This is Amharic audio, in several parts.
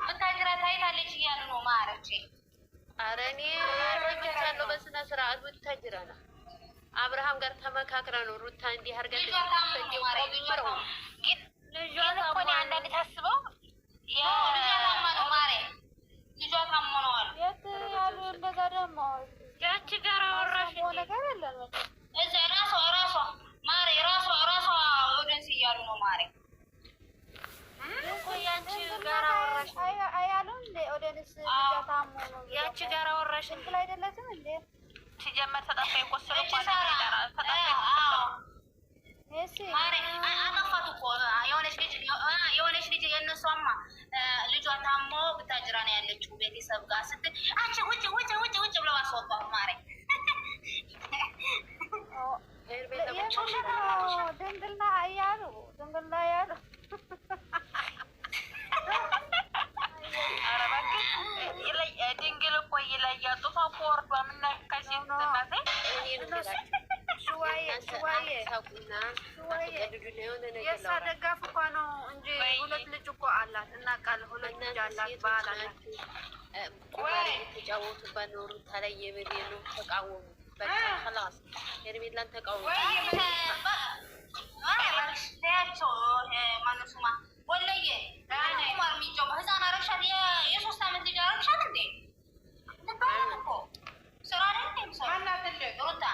ብታጅራ ታይታለች እያሉ ነው ማረች። ኧረ እኔ ሰምቻለሁ በስነ ስርዓት ብታጅራ ነው። አብርሃም ጋር ተመካክራ ነው ሩታ እንዲህ አድርገን ግን ልጇ እኮ እኔ አንዳንዴ ታስበው ልጇ ታማ ነው ማሬ፣ ልጇ ታሞ ነው አሉ። የት ያሉ እንደዛ ደግሞ ያቺ ጋር አወራሽ ነገር የለም እዛ ራሷ ማሬ ራሷ ኦዲየንስ እያሉ ነው ማሬ እኮ ያቺ ጋር አወራሽ አያሉም እንደ ኦዲየንስ ልጇ ታሞ ነው። ያቺ ጋር አወራሽ እንትን አይደለችም እንዴ ሲጀመር ተጠፋ የቆሰሉ ማሬ አጠፋት እኮ የሆነች ልጅ የእነሷማ ልጇ ታሞ ብታጅራ ነው ያለችው ቤተሰብ ጋር ስትል አንቺ ውጭ ብለው አስወጧት ማሬ። ድንግልና እያሉ ድንግል እኮ ይለያል። ጡቷ እኮ ወርዷ ምናካሽ የእሷ ደጋፍ እኮ ነው እንጂ ሁለት ልጅ እኮ አላት እናውቃለን። ሁለት ልጅ አላት ባል አላት። የተጫወቱባት ነው ሩታ ላይ የምሬ ነው። ተቃወሙ በቃ خلاص ሄርሜላን ተቃወሙ። ያቸው ማነው ስማ ወለየ ቁማር የሚጫወት ህፃን አረግሻት። የሶስት ዓመት ልጅ አረግሻት እንዴ? ልባለም እኮ ስራ ላይ ሩታ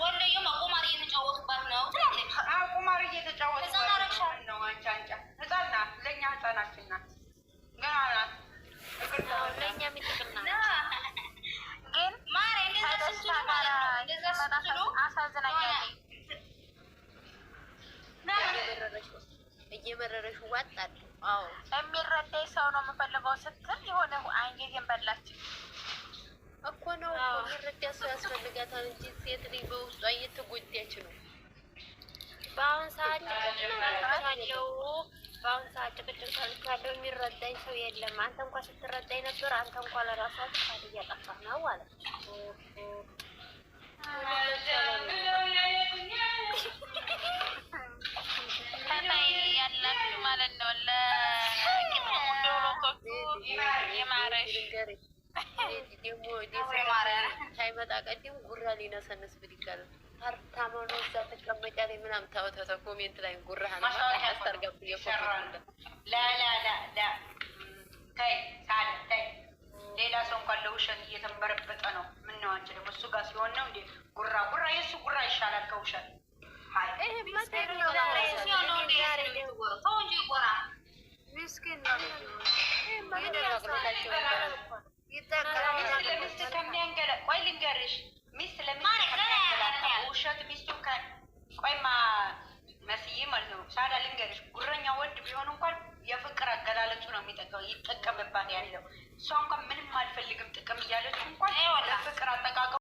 ወለየማ ቁማር እየተጫወቱባት ነው ትላለች። ቁማር እየተጫወቱባት ነው። አንጫ ህፃን ናት፣ ለእኛ ህፃናችን ናት፣ ገና ናት። ለእኛ የሚጥቅም ናት። ግን ማሬ እንደዛ ስትሉ አሳዝናኛለች። እየመረረሽ ዋጥ አለ። አዎ የሚረዳኝ ሰው ነው የምፈልገው ስትል የሆነ አንጀቴን በላችን እኮ ነው የሚረዳ ሰው ያስፈልጋታል እንጂ ሴት ልጅ በውስጧ እየተጎዳች ነው። በአሁን ሰዓት ጭቅጭቅ ካለው የሚረዳኝ ሰው የለም። አንተ እንኳን ስትረዳኝ ነበር። አንተ እንኳን ለራሷ ጥፋት እያጠፋህ ነው ማለት ነው። ያላችሁ ማለት ነው ለቂጦሎቶቹ የማረሽ ሳይመጣ ቀደም ጉራ ሊነሰንስ ብድጋለ ሀርታማ ነው እዛ ተቀመጫ ላይ ምናምን ታወተተ ኮሜንት ላይ ጉራህን አስታርጋብ ተይ ሌላ ሰው እንኳን ለውሸት እየተንበረበጠ ነው። ምነው አንቺ ደግሞ እሱ ጋር ሲሆን ነው እንዴ ጉራ የእሱ ጉራ ይሻላል ከውሸት። ምስኪን ነው ቆይ ልንገርሽ ሚስት ውሸት ሚስቱን ቆይማ መስዬ ማለት ነው ሳዳ ልንገርሽ፣ ጉረኛ ወንድ ቢሆን እንኳን የፍቅር አገላለጹ ነው ይጠቀምባት ያለው። እሷ እንኳን ምንም አልፈልግም ጥቅም እያለች እንኳን ለፍቅር አጠቃቀሙ